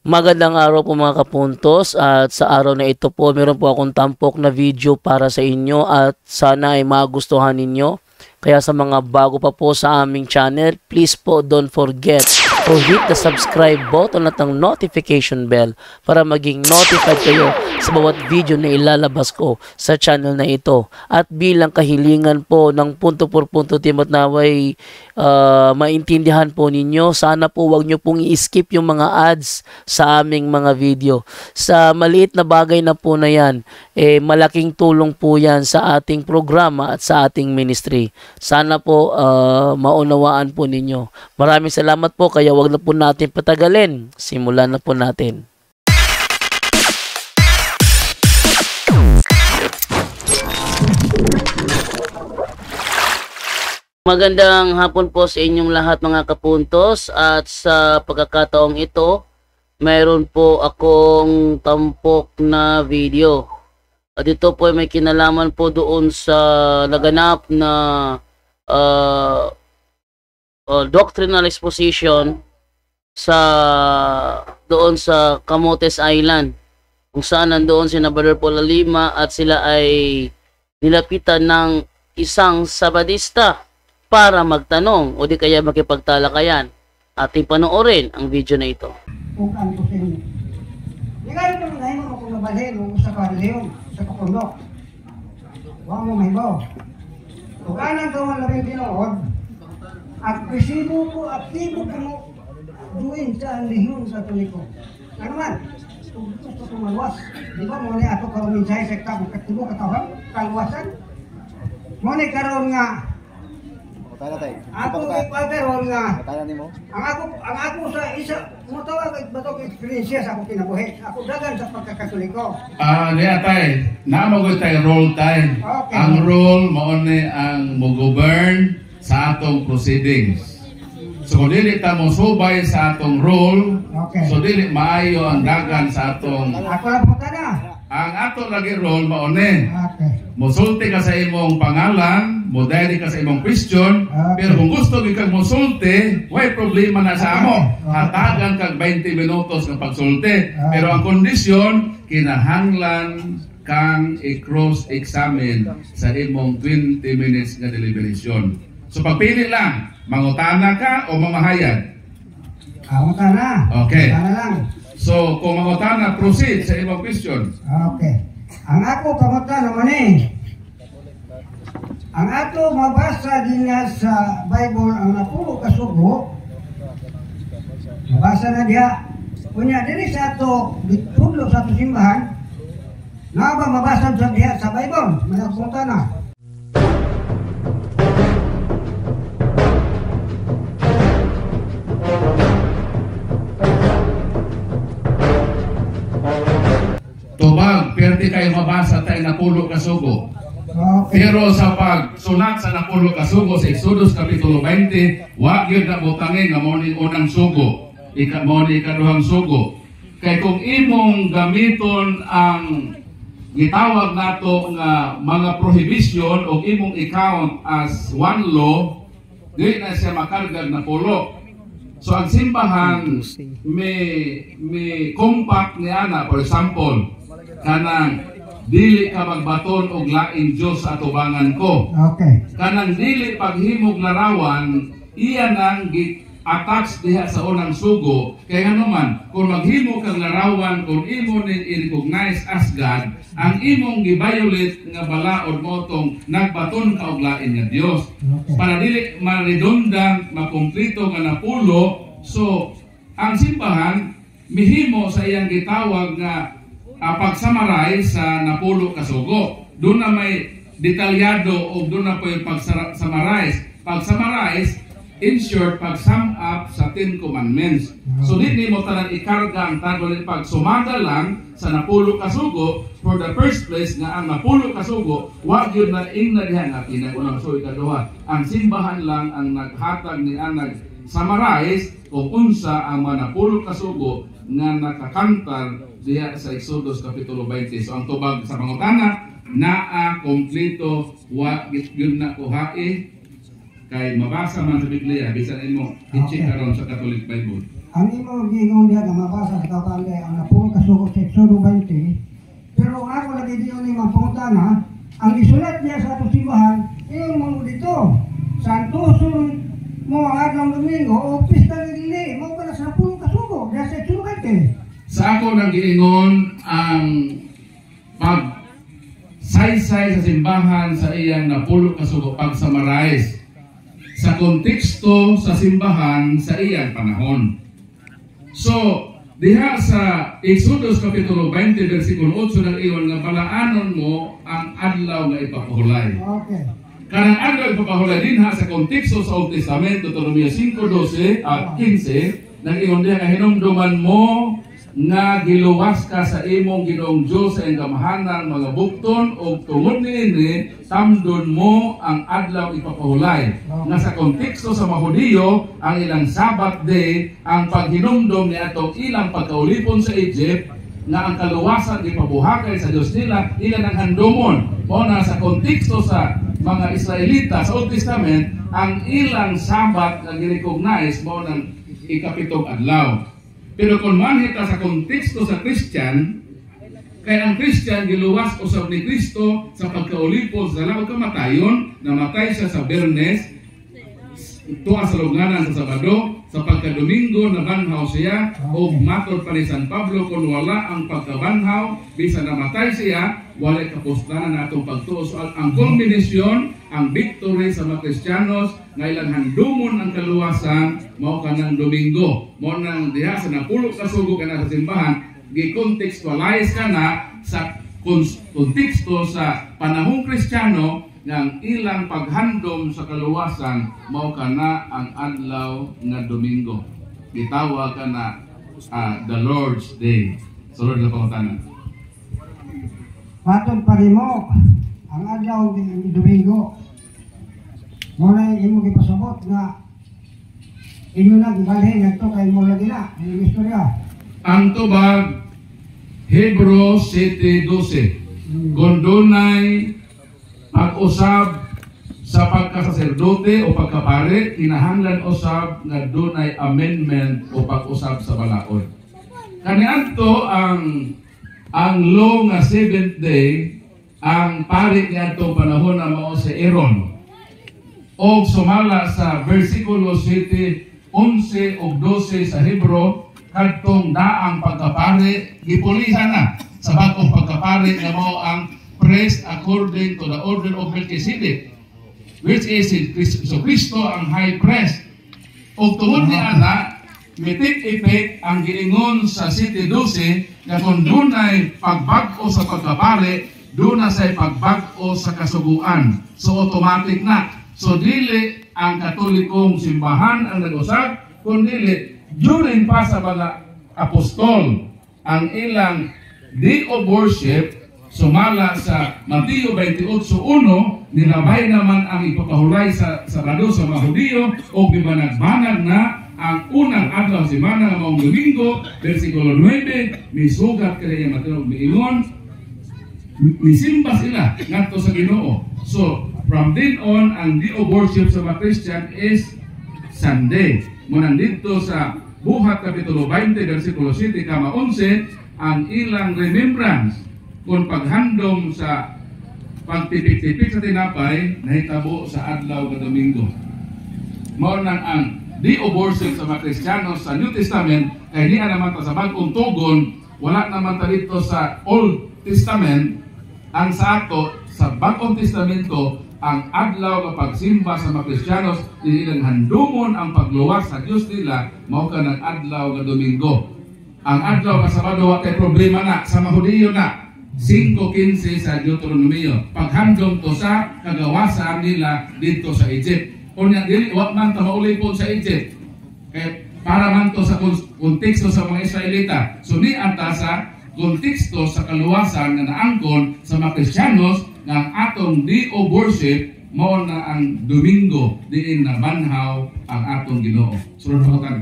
Magandang araw po mga kapuntos, at sa araw na ito po meron po akong tampok na video para sa inyo at sana ay magustuhan ninyo. Kaya sa mga bago pa po sa aming channel, please po don't forget to hit the subscribe button at ang notification bell para maging notified kayo sa bawat video na ilalabas ko sa channel na ito. At bilang kahilingan po ng punto por punto team at naway maintindihan po ninyo, sana po wag nyo pong i-skip yung mga ads sa aming mga video. Sa maliit na bagay na po na yan, malaking tulong po yan sa ating programa at sa ating ministry. Sana po maunawaan po ninyo. Maraming salamat po, kaya wag na po natin patagalin. Simulan na po natin. Magandang hapon po sa inyong lahat mga kapuntos, at sa pagkakataong ito, mayroon po akong tampok na video. At ito po ay may kinalaman po doon sa naganap na doctrinal exposition doon sa Camotes Island, kung saan nandoon si Brother Paul Lima at sila ay nilapitan ng isang Sabadista para magtanong o di kaya makipagtalakayan. Ating panoorin ang video na ito. Kung ano po sa inyo. Ngayon ito na mo kung nabalhin o sa karleon, sa kapundok. Huwag mo may baw. Kung anang gawan na rin tinood, at resibo ko, aktibo ko mo, duwin sa lehiyon sa tuliko. Ano man? Kung gusto ko maluwas. Di ba mo ni ato karoon minsay sa katibo katawan, kalwasan? Mo ni karoon nga, ako ipagaroon nga. Ang ako sa isa mutawag batok experience sa ako kinabuhi. Ako dagan sa pagkakatoliko. Tay, naamagod tayo role time. Okay. Ang role mao ni ang mo-govern sa atong proceedings. So kung dili ta mo subay sa atong role, okay, so dili maayo ang dagan sa atong. Ako lang po na. Ang ato lagi role mao ni. Okay. Mosulti ka sa imong pangalan, modali ka sa imong question, okay, pero kung gusto kang mosulti, way problema na sa amo. Okay. Hatagan kag 20 minutos ng pagsulti. Okay. Pero ang kondisyon, kinahanglan kang i-cross-examine sa imong 20 minutes nga deliberation. So pagpili lang, mangutana ka o mamahayag? Mangutana. Okay. Mangutana lang. So kung mangutana, proceed sa imong question. Okay. Ang ako pangutana naman ang ato mabasa din nga sa Bible ang napulo ka sugo. Mabasa na diha. Kunya diri sa ato bitudlo sa ato simbahan. Na ba mabasa sa diha sa Bible? May pangutana. Tubag, pwede kayo mabasa tayo napulo ka sugo. Okay. Pero sa pagsulat sa napulo ka sugo sa Exodus Kapitulo 20, wag yun na butangin nga mo ni unang sugo, mo ni ikaduhang sugo. Kaya kung imong gamiton ang gitawag nato nga mga prohibition o imong i-count as one law, di na siya makargag na pulo. So ang simbahan may compact ni ana, for example, kanang dili ka magbaton og laing Dios sa atubangan ko. Okay. Kanang dili paghimog larawan, iya nang attach diha sa unang sugo. Kaya naman, kung maghimo kang larawan, kung imo ning i-recognize as God, ang imong gi-violate nga balaod mo tong nagbaton ka og lain nga Dios. Okay. Para dili ma-redundant, makumpleto nga napulo. So, ang simbahan mihimo sa iyang gitawag nga pag-summarize sa napulo ka sugo. Doon na may detalyado o doon na po yung pag-summarize. Pag-summarize, in short, pag-sum up sa 10 commandments. So, di mo talang ikarga ang tagol pag-sumaga lang sa napulo ka sugo. For the first place, nga ang napulo ka sugo, wag yun na ingnadihan at inagunang so ikaduha. Ang simbahan lang ang naghatag ni anag summarize kung unsa ang mga napulo ka sugo nga nakakantar diya sa Exodus Kapitulo 20. So ang tubag sa pangutana, naa kompleto wa yun na kuhae kay mabasa man sa Biblia bisan imo i-check aron sa Catholic Bible. ang imo gingon diha nga mabasa sa kapande ang napuro kasugot sa Exodo 20. Pero ako lagi diyon ni mapungutana, ang isulat niya sa atong simbahan, iyon mo dito. Santuson mo ang adlaw Domingo o pista ni dili, mo para sa napuro kasugot diha sa Exodo 20. Sa ako nang giingon ang pag-saysay sa simbahan sa iyang napulo kasugo pag-summarize sa konteksto sa simbahan sa iyang panahon. So, diha sa Exodus Kapitulo 20, versikulo 8 nang iyon nga balaanon mo ang adlaw nga ipapahulay. Okay. Kanang adlaw ipapahulay din ha sa konteksto sa Old Testament, Deuteronomio 5:12 at 15, nang iyon diha nga hinumduman mo nga giluwas ka sa imong Ginoong Dios sa iyang gamahanan mga bukton o tungod niini tamdon mo ang adlaw ipapahulay. Nga sa konteksto sa mga Hudiyo, ang ilang Sabbath day ang paghinumdom ni atong ilang pagkaulipon sa Egypt nga ang kaluwasan ipabuhakay sa Dios nila ilan ang handumon. Mao na sa konteksto sa mga Israelita sa Old Testament ang ilang Sabbath nga gi-recognize mao nang ikapitong adlaw. Pero kung manhita sa konteksto sa Christian, kaya ang Christian giluwas usab ni Kristo sa pagkaulipon sa laot kamatayon, namatay siya sa Bernes, tuwa sa lugnanan sa Sabado, sa pagkadomingo nabanhaw siya, o matod pa ni San Pablo kung wala ang pagkabanhaw, bisan namatay siya, wala kapuslanan na itong pagtuo. So ang kombinasyon, ang victory sa mga Kristiyanos, nga ilang handumon ang kaluwasan, mao ka ng Domingo. Mao nang diha sa napulo kasugo ka na sa simbahan, gi-contextualize ka na sa konteksto sa panahong Kristiyano ng ilang paghandom sa kaluwasan, mao ka na ang adlaw nga Domingo. Gitawag ka na the Lord's Day. So Lord na pangutanan. Matod pa rin mo, ang adlaw ng Domingo, mo na imo gipasabot nga inyo na gibalhin ngadto kay mo lagi na ang istorya. Ang tubag Hebrew 7:12. Kung dunay pag-usab sa pagkasaserdote o pagkapare, kinahanglan usab nga dunay amendment o pag-usab sa balaod. Kaniadto ang law nga 7th day, ang pari niadto panahon na mao si Aaron. O sumala sa versikulo 7, 11 o 12 sa Hebro, kadtong daang pagkapari, gipulihan na sa bagong pagkapari nga mao ang priest according to the order of Melchizedek, which is so Kristo ang high priest. O tungod ni ana, mitik effect ang giingon sa 7:12 nga kung dunay pagbag-o sa pagkapari, duna say pagbag-o sa kasuguan. So automatic na. So dili ang Katolikong simbahan ang nag-usab, kundi during pa sa mga apostol ang ilang day of worship, sumala sa Mateo 28:1, nilabay naman ang ipapahulay sa Sabado sa mga Hudiyo o gibanag-banag na ang unang adlaw sa semana nga maong Domingo, versikulo 9, misugat kaya Mateo miingon, misimba sila ngadto sa Ginoo. So from then on, ang day of worship sa mga Christian is Sunday. Muna dito sa Buhat Kapitulo 20, versikulo 7, 11, ang ilang remembrance kung paghandom sa pagtipik-tipik sa tinapay, nahitabo sa adlaw ng Domingo. Mao nang ang day of worship sa mga Kristiyano sa New Testament, kaya niya naman ta sa bagong tugon, wala naman ta dito sa Old Testament. Ang sa ato, sa Bagong Testamento, ang adlaw nga pagsimba sa mga Kristiyanos, ilang handumon ang pagluwas sa Diyos nila, mao ka ng adlaw nga Domingo. Ang adlaw nga Sabado, wa kay problema na, sa mga Hudiyo na, 5:15 sa Deuteronomio, paghandom to sa kagawasan nila dito sa Egypt. Unya dili wa man ta maulipon sa Egypt. Kaya para man to sa konteksto sa mga Israelita. So ni ata sa konteksto sa kaluwasan nga naangkon sa mga Kristiyanos nga ang atong day of worship mao na ang Domingo diin na banhaw ang atong Ginoo. Sunod pa kan.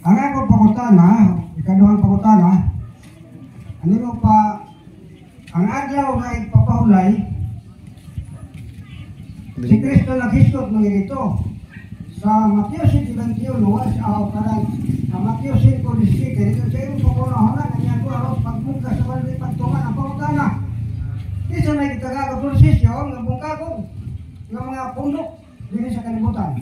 Ang akong pangutana, ikaduhang pangutana, ano mo pa, ang adlaw na ipapahulay, si Kristo naghistot ng ito. sa Mateo 7:21 parang Mateo 5:17 ito sa iyong pagkunahonan ang yan ko aros pagbuka sa balik pagtungan ang pangutana. Isa may kagagaprosesyon ng bungkakong ng mga pundok din sa kalibutan.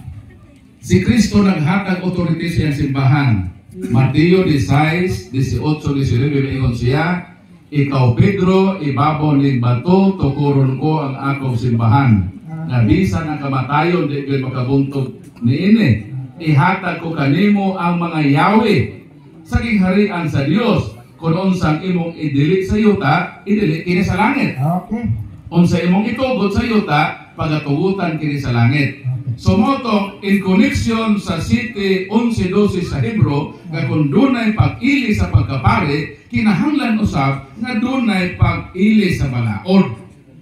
Si Kristo naghatag authority sa iyang simbahan. Mateo 16, 18, 19, ingon siya, ikaw Pedro, ibabaw ning bato, tukuron ko ang akong simbahan. Na bisan ang kamatayon, di ko makabuntog niini. Ihatag ko kanimo ang mga yawi sa gingharian sa Dios. Kung unsang imong idili sa yuta, idili kini sa langit. Okay. Unsa imong itugot sa yuta, pagatugutan kini sa langit. So moto in connection sa City 11:12 sa Hebro, nga kung dunay pag-ili sa pagkapari, kinahanglan usab nga dunay pag-ili sa balaod.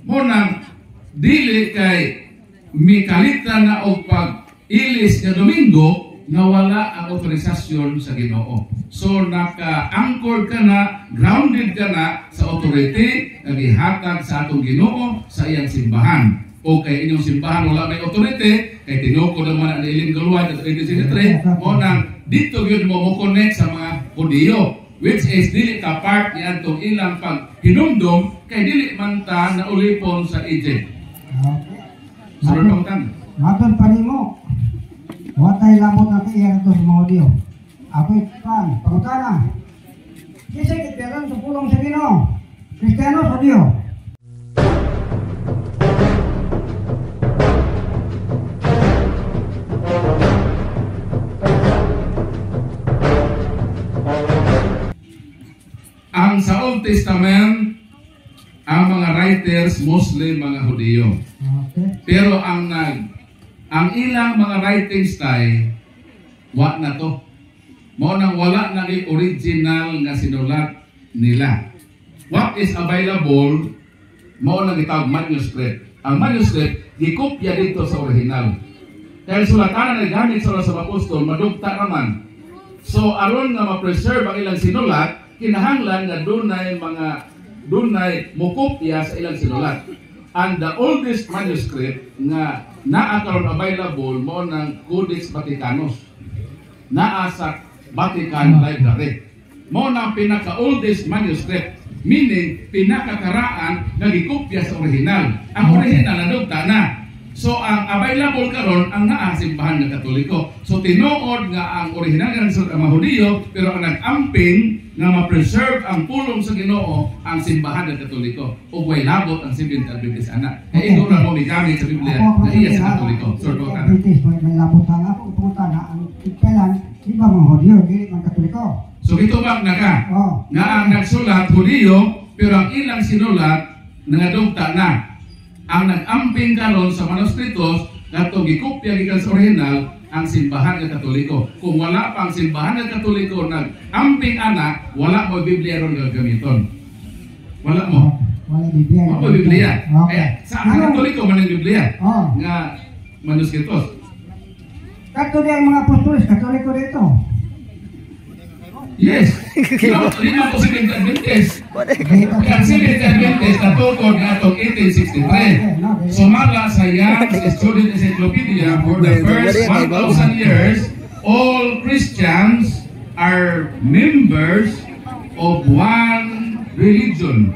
Mo nang dili kay mikalita na og pag-ilis nga Domingo nga wala ang otorisasyon sa Ginoo. So naka-anchored ka na, grounded ka na sa authority nga gihatag sa atong Ginoo sa iyang simbahan. O kay inyong simbahan wala may authority, kay tinuko naman ang iling galuhan at 1863, mo nang dito yun mo connect sa mga Hudiyo, which is dili ka part ni atong ilang paghinumdum, kay dili man ta na ulipon sa Egypt. Sunod pa utang. Matod pa nimo. Watay lamot na kaya ito sa mga Hudiyo. Ako'y pangutana. Kisay kitberan sa pulong sa Ginoo. Kristiyano sa Hudiyo. Ang sa Old Testament, ang mga writers, Muslim, mga Hudiyo. Okay. Pero ang ilang mga writings tay, wa na to. Mo nang wala na ni original nga sinulat nila. What is available, mo nang gitawag manuscript. Ang manuscript, gikopya dito sa original. Kaya sulatan na gamit sa mga apostol, madugta naman. So, aron nga ma-preserve ang ilang sinulat, kinahanglan nga dunay mukopya sa ilang sinulat. And the oldest manuscript nga naa karon available mo ng Codex Vaticanus. Naa sa Vatican Library. Mo nang pinaka-oldest manuscript, meaning pinakakaraan nga gikopya sa original. Ang original nadugta na. So ang available karon ang naa simbahan ng Katoliko. So tinuod nga ang original nga sa mga Hudiyo, pero ang nag-amping nga ma-preserve ang pulong sa Ginoo ang simbahan ng Katoliko. Ug way labot ang Seventh Adventist ana. Kaya ito na mo migamit sa Biblia na iya sa Katoliko. So do ta. May labot nga ako pangutana ang ikailan iba mga Hudiyo dili man Katoliko. So gitubag na ka. Nga ang nagsulat Hudiyo, pero ang ilang sinulat nangadugta na. Ang nag-amping karon sa manuscritos katong gikopya gikan sa original ang simbahan ng Katoliko. Kung wala pang simbahan ng Katoliko nag-amping ana, wala mo Biblia ron gagamiton. Wala mo. Wala Biblia. Wala mo Biblia. Okay. Eh, sa Katoliko man ang Biblia. Nga manuscritos. Kato di ang mga apostoles Katoliko dito. Yes. Lima po si Seventh Adventist. Ang Seventh Adventist natukod nga itong 1863. Sumala sa Young's Student Encyclopedia for the first 1,000 years, all Christians are members of one religion.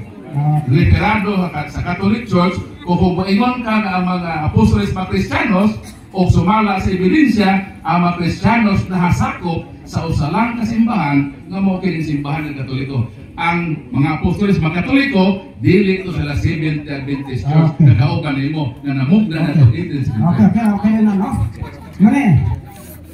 Literado sa Catholic Church, kung ingon ka na ang mga apostoles mga Kristiyanos, o sumala sa ebidensya, ang mga Kristiyanos na hasakop sa usalang kasimbahan nga mo kining simbahan ng Katoliko. Ang mga apostoles mga Katoliko dili to sa Seventh Adventist Church. Nagauban nimo nga namugna na to Adventist. Okay na no. Mali.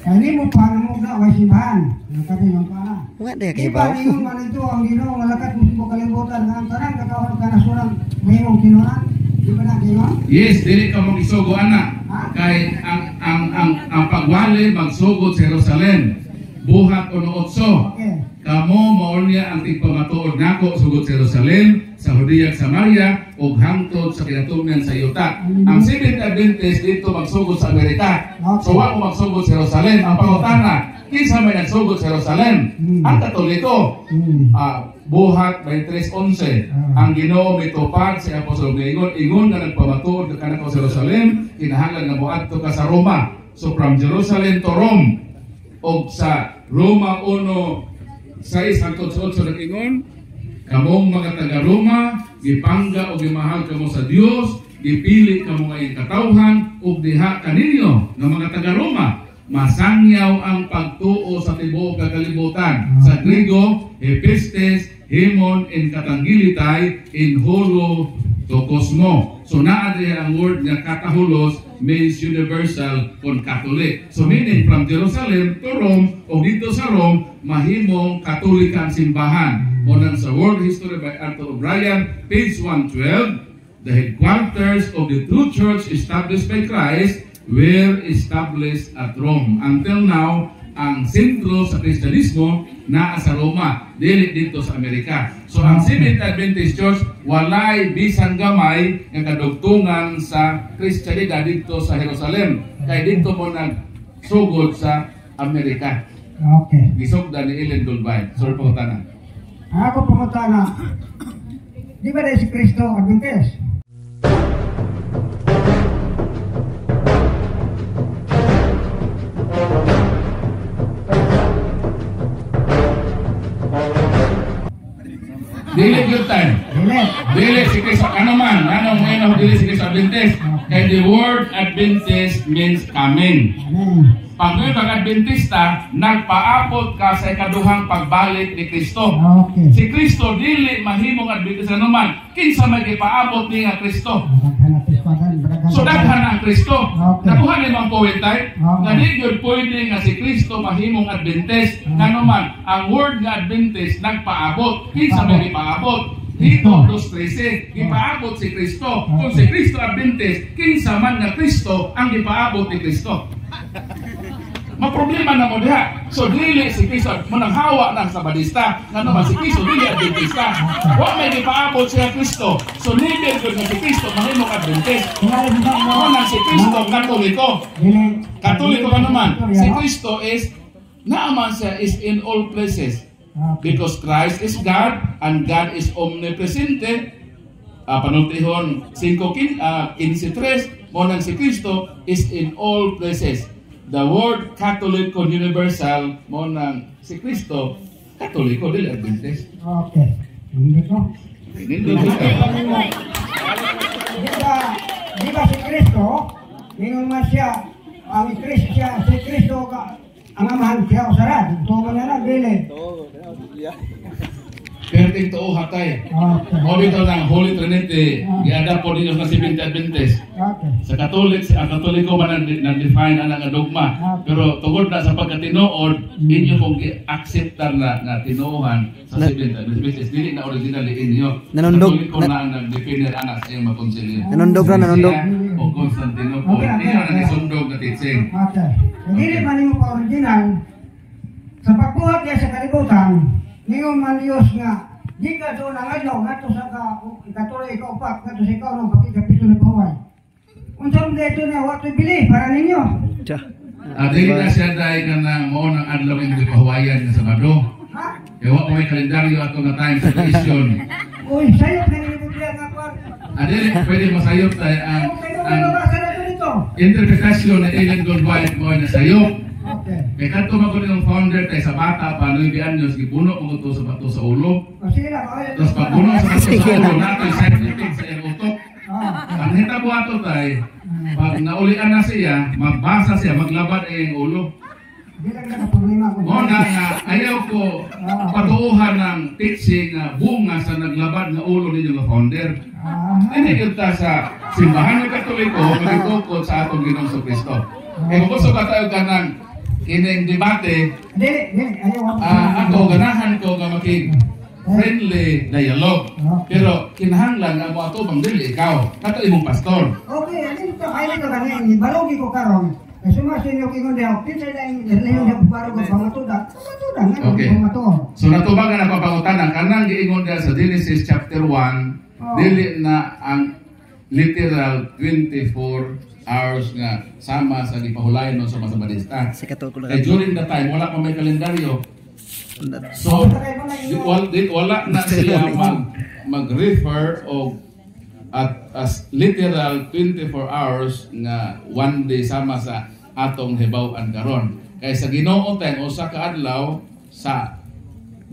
Kani mo pa namugna wa simbahan. Nakabi ng pana. Wa de kay ba. Ingon man ito ang Ginoo nga lakat mo kalibutan nga ang tanan kakawat ka na surang mayong tinuran. Di ba na Ginoo? Yes, dili ka mo isugo ana. Kay ang pagwali magsugod sa Jerusalem. Buhat 8. Kamo mao niya ang tigpamatuod nako sugod sa Jerusalem, sa Judea, Samaria ug hangtod sa kinatungnan sa yuta. Ang Seventh Adventist dito magsugod sa Amerika. So wa mo magsugod sa Jerusalem. Ang pangutana, kinsa may nagsugod sa Jerusalem? Ang Katoliko. Buhat 23:11. Ang Ginoo mitupad sa apostol ingon nga nagpamatuod ka kanako sa Jerusalem, kinahanglan nga moadto ka sa Roma. So from Jerusalem to Rome o sa Roma 1:6 hangtod sa 8 nag-ingon, kamong mga taga Roma gipangga o gimahal kamo sa Dios, gipili kamo nga katawhan ug diha kaninyo nga mga taga Roma masangyaw ang pagtuo sa tibuok nga kalibutan. Sa Griego, epistes, hemon, in katanggilitay, in holo, to kosmo. So naa diha ang word nga katahulos means universal kon Catholic. So meaning from Jerusalem to Rome o dito sa Rome mahimong Katolikang simbahan. Unang sa World History by Arthur O'Brien, page 112, the headquarters of the true church established by Christ were established at Rome. Until now, ang sentro sa Kristyanismo naa sa Roma, dili dito sa Amerika. So ang Seventh Adventist Church walay bisan gamay nga kadugtungan sa Kristyanidad dito sa Jerusalem. Kay dito mo nagsugod sa Amerika. Okay. Gisugdan ni Ellen Goldwyn. Sorry po tanan. Ako pangutana, di ba dahil si Kristo Adventist? Dili good time. Dili si Kristo. Ano man? Ano mo yun dili si Kristo Adventist? Kaya the word Adventist means coming. Amen. Pag may Adventista, nagpaabot ka sa ikaduhang pagbalik ni Kristo. Okay. Si Kristo dili mahimong Adventista naman. Kinsa may ipaabot ni nga Kristo. So daghan ang Kristo. Okay. Nakuha ni Mang Powetay, Okay. nga di yun pwede nga si Kristo mahimong Adventist. Nga naman, ang word nga Adventist nagpaabot. Kinsa may ipaabot. Dito, 2:13, ipaabot si Kristo. Kung si Kristo Adventist, kinsa man nga Kristo ang ipaabot ni Kristo. Maproblema na mo diha. So dili si Kristo munang hawa ng Sabadista. Nga naman si Kristo dili Adventista. Wa may ipaabot siya Kristo. So neither good nga si Kristo mahimong Adventist. Munang si Kristo Katoliko. Katoliko ka naman. Si Kristo is naaman siya is in all places. Because Christ is God and God is omnipresente. Panultihon 5:15, munang si Kristo is in all places. The word Catholic o universal mo nang si Kristo, Katoliko, dili Adventist. Okay. Hindi ko. Hindi Di ba si Kristo, ningon man siya, ang Kristo siya, si Kristo ka, ang amahan siya o sarad. Ito na lang, dili. Perting tuo hatay. Okay. O dito ng Holy Trinity, i-adapt po ninyo sa Seventh Adventist. Okay. Sa Katolik, ang Katoliko man na-define ang dogma. Pero tungod na sa pagkatinuod, inyo pong i-acceptan na tinuuhan sa Seventh Adventist. Dili na originally inyo. Nanundog. Katoliko na ang nag-define anak sa iyong makonsilyo. Nanundog na, nanundog. O Constantinople. Hindi na nagsundog na teaching. Okay. Hindi man yung pa-original, sa pagbuhat niya sa kalibutan, ningon man Diyos nga, di ka doon ang adlaw, nga to sa ikatuloy, ikaupat, nga to sa ikaw nung pagkikapito na buhay. Unsang dito na, what we believe, para ninyo. Tiya. Dili na siya dahil ka na mo ng adlaw yung kahawayan na Sabado. Ha? Kaya wala ko may kalendaryo ato na time sa creation. Uy, sa'yo, nanginibigyan nga po. Dili, pwede masayop tayo ang May mabasa na ito dito. interpretasyon ni Ellen Goldwyn mo na sayop. Okay. Kaya kanto magulo ng founder tayo sa bata pa, 9 anyos, gipuno mo ito sa bato sa ulo. O sige na, okay. Tapos pag puno sa bato sa ulo, nato yung scientific sa iyong utok. Ah, Ang hita po ato tayo, pag naulian na siya, magbasa siya, maglabad ay yung ulo. di lang na problema ko. O na nga, ayaw ko patuuhan ng teaching na bunga sa naglabad na ulo ninyo nga founder. Hindi kita sa simbahan ng Katoliko, magitungkol sa atong Ginoong Kristo. Kaya kung gusto ka tayo ka ng kining debate, Ayaw. ako ganahan ko nga making friendly dialogue. Pero kinahanglan nga mo ato bang dili ikaw, kato imong pastor. Okay, dito kailan ko ganin, balugi ko karon. Kasi masinyo kingon daw, pinsa lang yung baro ko pangatuda. Pangatuda nga Okay. pangatuda. So natubag nga napapangutanan, kanang giingon diya sa Genesis chapter 1, dili na ang literal 24 hours nga sama sa gipahulayon no sa mga Sabadista. Si Katol ko Kaya during the time, wala pa may kalendaryo. So, wala na siya mag-refer o as literal 24 hours nga one day sama sa atong hibaw-an karon. Kay sa Ginoo tayong usa ka adlaw sa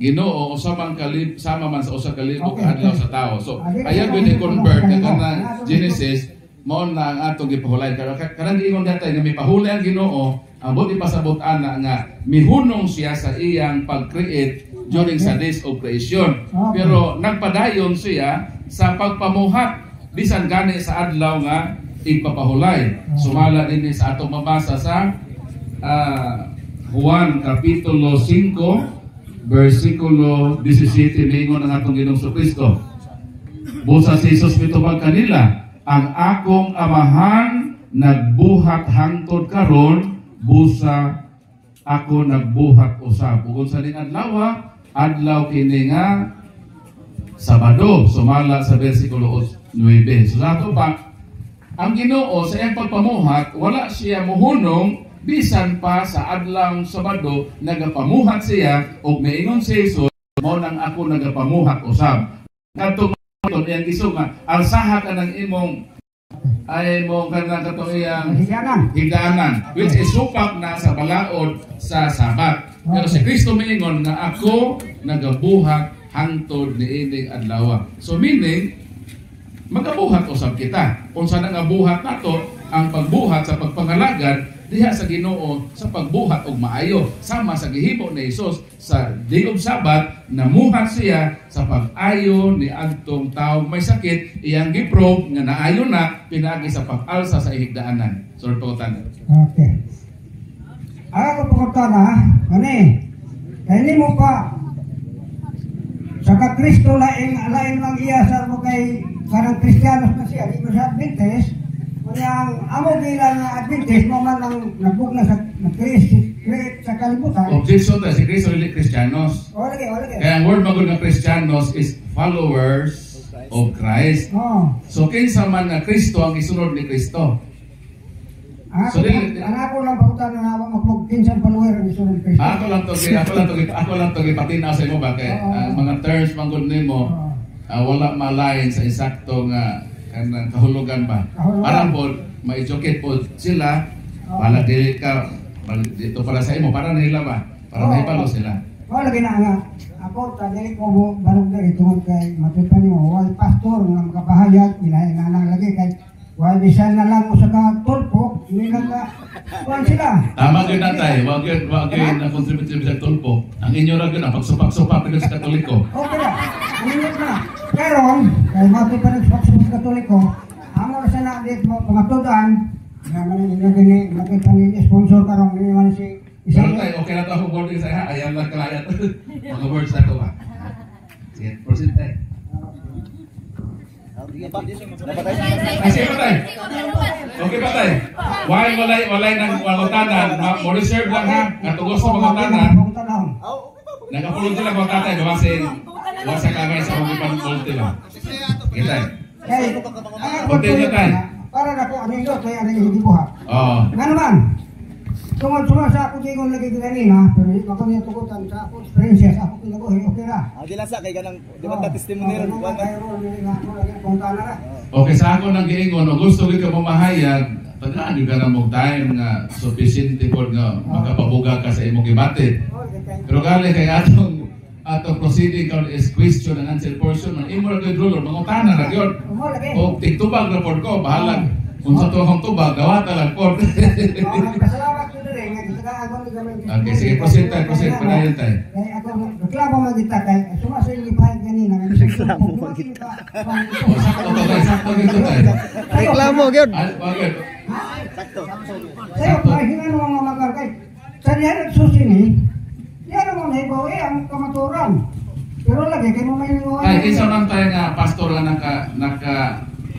Ginoo usa man sama man sa usa ka libo ka adlaw sa tao. So ayaw gyud i-convert na kanang Genesis mao na ang atong gipahulay. Karang giingon datay nga mipahulay ang Ginoo ang buti pasabot ana nga mihunong siya sa iyang pag-create during sa days of creation. Pero nagpadayon siya sa pagpamuhat bisan gani sa adlaw nga ipapahulay. Sumala din sa atong mabasa sa Juan Kapitulo 5 versikulo 17 mingon ang atong Ginoong Kristo. Busa si Jesus mitubag kanila, ang akong amahan nagbuhat hangtod karon, busa ako nagbuhat usab. Ug sa ning adlaw kini nga Sabado, sumala sa versikulo 9. So sa ato pa, ang Ginoo sa iyang pagpamuhat, wala siya muhunong bisan pa sa adlaw Sabado nagapamuhat siya og miingon si Jesus, mao nang ako nagapamuhat usab. Kadtong iyang gisuga, alsaha ka ng imong ay mo kanang katong iyang higdanan, which is supak na sa balaod sa Sabat. Pero si Kristo miingon nga ako nagabuhat hangtod niining adlaw. So meaning magabuhat usab kita. Unsa na nga buhat nato ang pagbuhat sa pagpangalagad diha sa Ginoo sa pagbuhat og maayo sama sa gihimo ni Hesus sa Day of Sabbath, namuhat siya sa pag-ayo ni adtong tawo may sakit, iyang giprove nga naayo na pinaagi sa pag-alsa sa higdaanan. Sorry pangutan. Okay. Ako pangutan kani kani mo pa sa Kristo lain lang iya sa mo kay karang Kristiyanos na siya, di mo sa Adventist. Kanyang amo bilang Adventist mo man ang nagbugna sa create sa kalibutan. O Kristo ta si Kristo dili Kristiyanos. Wala Kaya ang word magud nga Kristiyanos is followers of Christ. So kinsa man nga Kristo ang isunod ni Kristo. So ako lang pautan na magpinsan follower ni Sunod Kristo. Ako lang to gipatinaw sa imo ba kay mga terms manggod nimo wala malain sa insakto nga kanang kahulugan ba. Para po ma-educate po sila para dili ka dito para sa imo para nila ba para mahipalo sila. Wala gina nga ako dili ko mo barog diri tungod kay matupan mo wal pastor nga makapahayag ilahi nga nang lagi kay wal bisan na lang mo sa tulpo hindi lang ka kuan sila. Tama gyud natay, wag gyud na contribute sa tulpo. Ang inyo ra gyud ang pagsupak-supak gyud sa Katoliko. Okay na. Ingat na. Pero kay matupan sa Katoliko, amo sa na dit mo pangatudan nga man gini makita ni sponsor karon ni man si Isang tayo, okay na ito akong boarding sa iha. Ayan lang kalayat. Mga words na ito ba? Sige, proceed tayo. Ay, sige pa tayo. Okay pa tayo. Walay ng pangutanan. Mo-reserve lang ha. Katugos sa pangutanan. Nagapulong sila pangutanan. Gawasin. Wasa kamay sa mga pang-multi lang. Sige tayo. Continue tayo. Para na po, ano yun? Kaya ano yung hindi buha. Oo. Nga naman. Tungod sa ako gingon lagi kanina, pero ako niya tukutan sa ako experience sa ako pinabuhi, okay ra. Dila sa kay kanang di man testimony ron. Okay, sa ako nang giingon, gusto gyud ka mamahayag, tagaan gyud ka na mong time nga sufficient pod nga makapabuga ka sa imong gibatid. Pero gali kay atong proceeding karon is question and answer portion man imo ra gyud rule mangutana ra gyud. O tigtubag ra pod ko, bahala. Kung sa to akong tubag, gawa talang pod. Okay, sige, proceed tayo, panayon tayo. Ako, reklamo man kita kay sumasin ni Pai kanina. Reklamo man kita. Sakto dito tayo. Reklamo gyud. Bakit? Sakto. Sayo pa hingan mo mga magkay. Sa diyan susi ni. Diyan mo na ibaw ang kamaturan. Pero lagi kay mo may ngo. Ay, isa man tayo nga pastor nga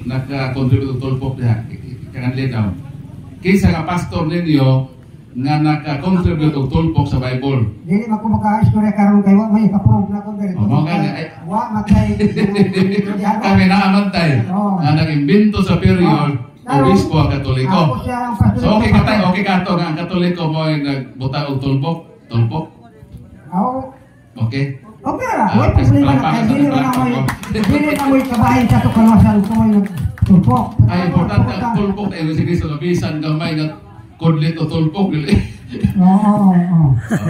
naka-contribute tulpok diha. Kanang linaw. Kisa nga pastor ninyo nga naka-contribute og tulpok sa Bible. Dili ako maka-istorya karon kay wa may ka-prove na ko diri. Mo nga wa matay. kami naamantay nga nag-imbento sa period obispo ang Katoliko. So okay ka to nga ang Katoliko mo ay nagbuta og tulpok. Okay. Okay ra, wala problema na kay dili na mo kabahin sa to kalasan ko may nagtulpok. Ay importante ang tulpok ay si Kristo bisan gamay nga kudlit o tulpok. Oo.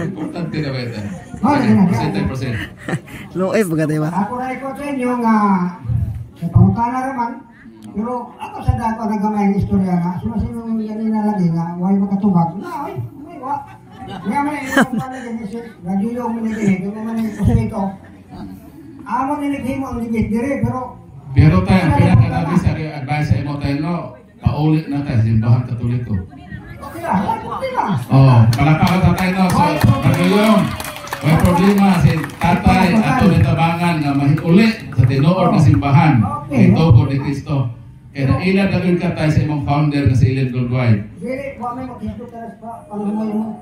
Importante na ba ito? Oh, Percent. Loe, baga tayo ba? Ako na ikaw sa inyo nga sa pangutana naman, pero ako sa dato nagamay ng istorya na sumasinong yan inalagay nga huwag makatubag. Na, ay, wa. Nga man yung panagin kasi nagilong minigay, kaya man yung kasi ito. Amo niligay mo ang ligit dire, Pero tayo, pinakalabi sa advice sa imo tayo, no? Paulit na tayo, simbahan katoliko. okay lang. Palakpakan tatay no, so nagayong may problema si tatay ato nitabangan nga mahuli sa tinuod nga simbahan. Ito po ni Kristo. Kaya naila dagin ka tayo sa imong founder nga si Ellen Goldwide. Dili, wa may makisdo taras pa, pangumay mo.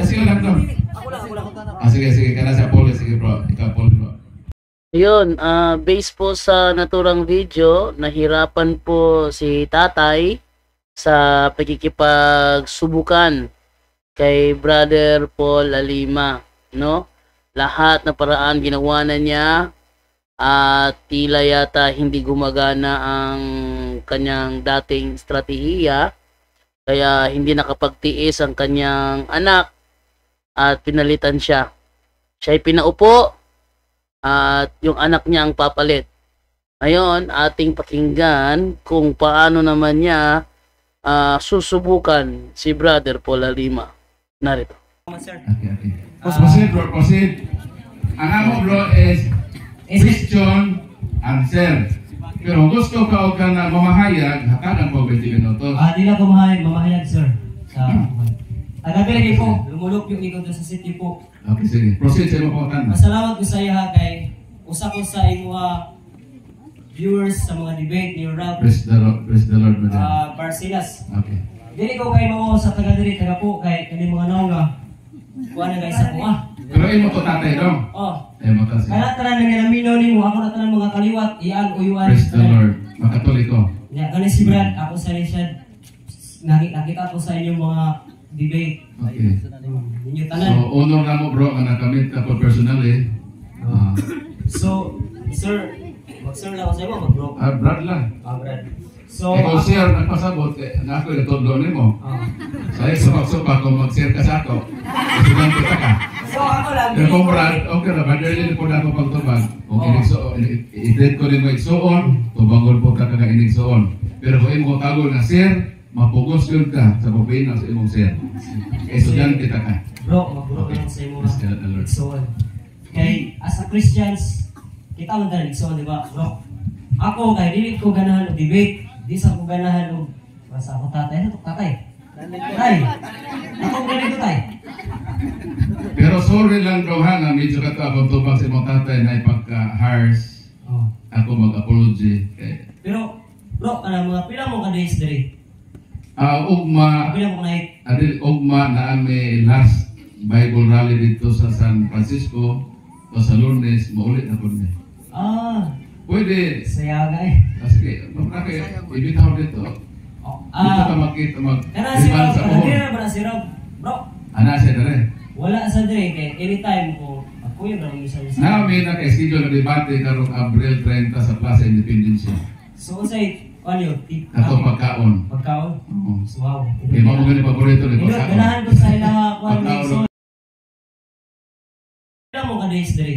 Sige lang to. Sige, kana sa Apollo, sige bro, ikaw Apollo bro. Ayun, based po sa naturang video, nahirapan po si tatay sa pagkikipagsubukan kay Brother Paul Alima, no? Lahat na paraan ginawa na niya at tila yata hindi gumagana ang kanyang dating estratehiya, kaya hindi nakapagtiis ang kanyang anak at pinalitan siya. Siya'y pinaupo at yung anak niya ang papalit. Ngayon, ating pakinggan kung paano naman niya susubukan si Brother Paul Alima. Narito. Okay. Proceed. Ang amo bro is question answer. Pero gusto ka o ka na mamahayag, hakadan po 20 minutos. Di na ko mamahayag, sir. Agabi lagi po, lumulok yung ikaw doon sa city po. Okay, sige. Proceed sa mga pangatan. Masalamat ko sa iya kay usa ko sa mga viewers sa mga debate ni Rob. Praise the Lord, brother. Barsilas. Okay. Dili ko kay mo sa taga diri taga po kay kani mga naong nga kuha na guys ako Pero imo to tatay dong. Imo to siya. Kaya tanan nga naminaw nimo ako na tanan mga kaliwat iyan uyuan. Praise the Lord. Makatoliko. Ya kani si Brad ako sa Richard. Nakita ko sa inyong mga debate. Okay. Ninyo So, tanan. honor na mo bro, nga nakamit ka po personally. So, sir lang ako sa iyo, mag-bro. Brad lang. Brad. So, Ikaw share, nagpasabot, na ako yung todo nimo. Saya supak-supak kung mag-share ka sa ako. Kasi lang kita ka. so ako lang. Pero kung Brad, okay na, brother din po na ako pagtubag. Kung i-treat ko rin mo igsuon, tubangon po ka ka inigsuon. Pero kung imo tagol na share, mapugos yun ka sa pagpina sa imong share. Estudyante kita ka. Bro, mag-bro lang sa imo. Praise God, the Lord. So, kay as a Christians, kita man tayo so, di ba, bro? Ako kay dili ko ganahan og debate, di sa ko ganahan og basta ako tatay, ano to tatay? Tay. Ako ganito tay. Pero sorry lang bro ha, nga medyo ka ito akong tubag sa imong tatay na ipagka-harsh. Ako mag-apology. Pero, bro, mga pila mo ka days diri? Ugma, Pila mo night? ugma na ami last Bible rally dito sa San Francisco o sa Lunes, maulit na po niya. Pwede. Saya ka eh. Sige, ibitaw dito. Dito ka makita Kana si Rob, sa ano uhon. ba na si Rob? Bro, Ana siya na rin. wala sa diri kay anytime ko ako yung lang isa isa. Namin na schedule na debate karong Abril 30 sa Plaza Independencia. So say ano tip Ato pagkaon. pagkaon. Oo. Wow. Kaya mo gani paborito ni pagkaon. Ganahan ko sa ilang kuan Pagkaon. so. Pila mo ka days diri?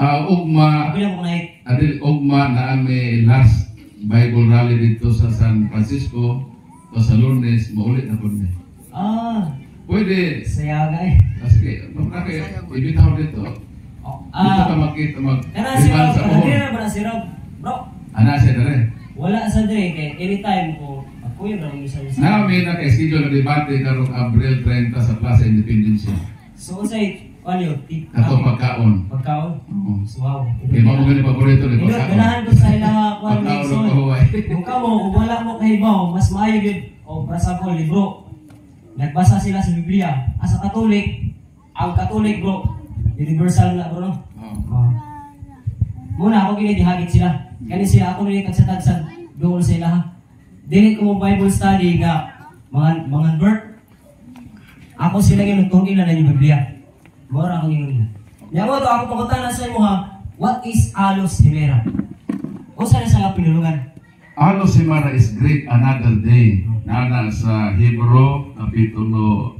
Ugma, Pila mo night? ugma na ami last Bible rally dito sa San Francisco o sa Lunes, maulit na po niya. Pwede. Saya ka eh. Sige, ibitaw dito. Dito ka makita Kana si Rob, sa ano uhon. ba na si Rob? Bro, Ana siya na rin. wala sa diri kay anytime ko ako yung lang isa isa. Namin na schedule na debate karong Abril 30 sa Plaza Independencia. So say ano tip Ato pagkaon. pagkaon. Oo. Wow. Kaya mo gani paborito ni pagkaon. Ganahan ko sa ilang kuan Pagkaon so. ng kahuway. Kung kamo, kung wala mo kahibaw, mas maayo yun. O, para sa ko, libro. Nagbasa sila sa Biblia. As a Katolik, ang Katolik, bro, universal na, bro, no? Muna, ako ginidihagit sila. Kani sila, ako nilikat sa tagsad, doon sa ilaha. Dili ko mo Bible study nga, mga birth. Ako sila yung nagtungin na yung Biblia. Mora ako yung Yan mo to, ako pagkutana sa imo ha, what is Alos Himera? O saan sa pinulungan? Alos Himera is great another day. nana sa Hebro kapitulo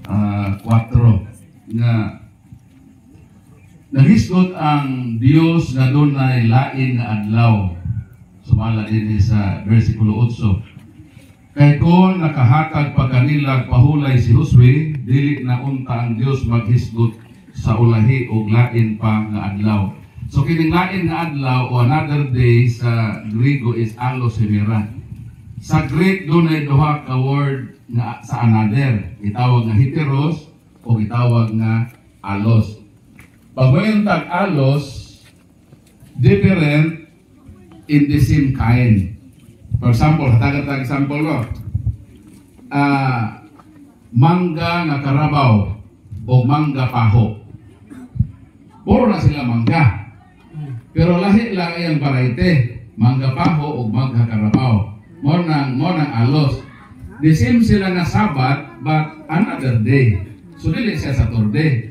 4 nga nahisgot ang Dios nga dunay lain nga adlaw. Sumala din sa versikulo 8. Kay kung nakahatag pa kanila pahulay si Josue, dili na unta ang Dios maghisgot sa ulahi o lain pa nga adlaw. So kining lain nga adlaw o another day sa Griego is allos hemera. Sa Greek dunay duha ka word nga sa another, itawag nga heteros o itawag nga allos. Pag mayroon tag allos, different in the same kind. For example, hatagan example ko. Mangga nga karabaw o mangga paho. Puro na sila mangga. Pero lahi lang ang variety. Mangga paho o mangga karabaw. Mo nang alos. The same sila nga Sabat but another day. So dili siya Saturday.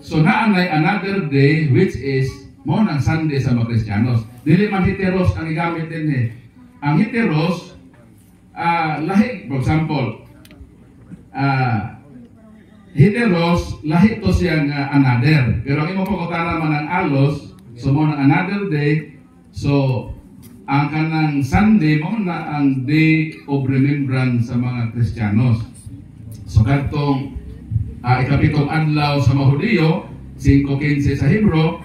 So naanay another day which is mo nang Sunday sa mga Kristiyanos. Dili man heteros ang igamit din eh. Ang heteros lahi, for example, heteros lahi to siya nga another. Pero ang imong pagkutana man ang alos, so mo nang another day. So ang kanang Sunday mo na ang day of remembrance sa mga Kristiyanos. So katong ikapitong adlaw sa mga Hudiyo, 5:15 sa Hebro,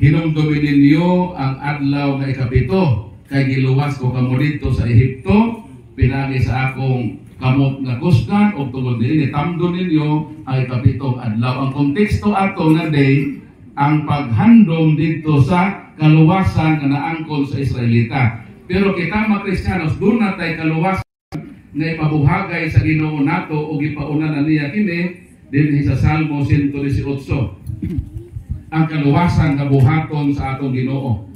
hinumdumin ninyo ang adlaw nga ikapito, kay giluwas ko kamo dito sa Ehipto, pinagi sa akong kamot nga kusgan, o tungod din itamdo ninyo ang ikapitong adlaw. Ang konteksto ato nga day, ang paghandom dito sa kaluwasan nga naangkon sa Israelita. Pero kita mga Kristiyanos, doon na tayo kaluwasan na ipabuhagay sa Ginoo nato o gipauna na niya kini din sa Salmo 118. Ang kaluwasan nga buhaton sa atong Ginoo.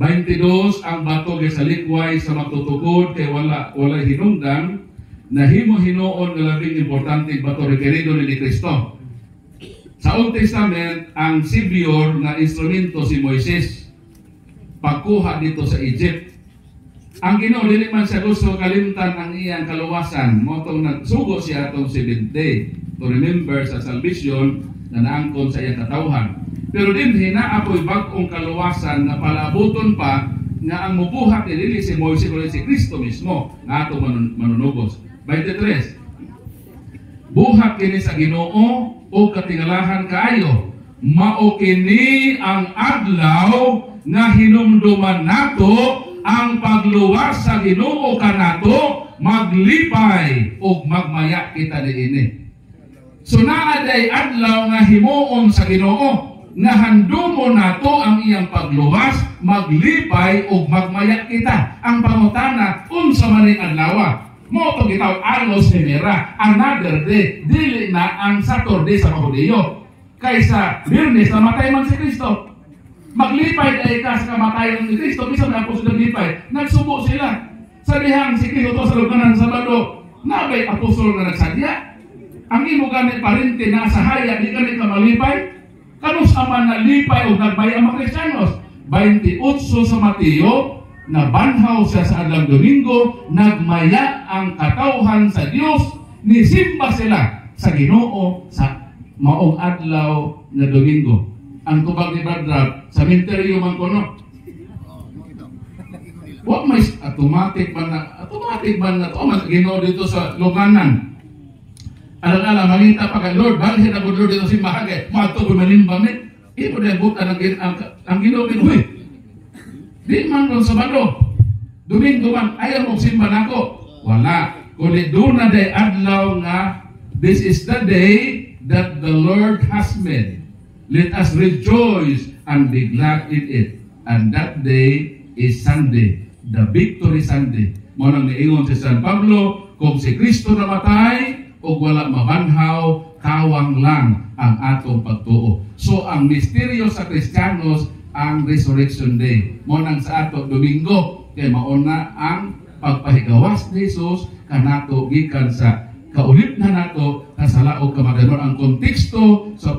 22 ang bato sa likway sa matutukod kay wala hinungdan na himo hinuon nga labing importante bato rekerido ni Kristo. Sa Old Testament, ang sibior na instrumento si Moises pagkuha dito sa Egypt. Ang Ginoo dili man siya gusto kalimtan ang iyang kaluwasan. Motong nagsugo siya atong 7th day to remember sa salvation na naangkon sa iyang katawhan. Pero din hinaapoy bag-ong kaluwasan na palabuton pa nga ang mubuhat ni dili si Moises o si Kristo mismo nga ato manunubos. 23. Buhat kini sa Ginoo o katingalahan kaayo. Mao kini ang adlaw nga hinumduman nato ang pagluwas sa Ginoo kanato, maglipay o magmaya kita diini. So naaday adlaw nga himuon sa Ginoo nga handumo nato ang iyang pagluwas, maglipay o magmaya kita. Ang pangutana unsa man ning adlaw? Mo to gitaw alos hemera, another day, dili na ang Saturday sa mga Hudiyo. Kaysa Biyernes namatay man si Kristo. Maglipay dahil ka sa kamatayan ni Kristo, bisa na apostol naglipay. Nagsubo sila. Sa dihang si Kristo to sa luganan sa Sabado, nabay apostol na nagsadya. Ang imo ganit parente na sa haya, di ganit ka malipay. Kanus aman na lipay o nagbay ang mga Kristiyanos. 28 sa Mateo, na banhaw siya sa adlang Domingo, nagmaya ang katawhan sa Dios, nisimba sila sa Ginoo sa maong adlaw na Domingo. Ang tubag ni Badrab, sa minteryo man kuno. What may automatic man na to, mas Ginoo dito sa luganan. Alang-alang, mangita pa kay Lord, balhin ako Lord dito si Mahagay, mato ko manimbang ni, ipo na buta ang Ginoo binuhi. Di man ron Sabado, Domingo man, ayaw mong simba nako. Wala. Kundi doon na day adlaw nga, this is the day that the Lord has made. Let us rejoice and be glad in it. And that day is Sunday, the Victory Sunday. Mo nang niingon si San Pablo, kung si Kristo namatay, o wala mabanhaw, kawang lang ang atong pagtuo. So ang misteryo sa Kristiyanos, ang Resurrection Day. Mo nang sa ato Domingo, kay mauna ang pagpahigawas ni Jesus kanato gikan sa kaulit na nato kasalaog kamaganon. Ang konteksto sa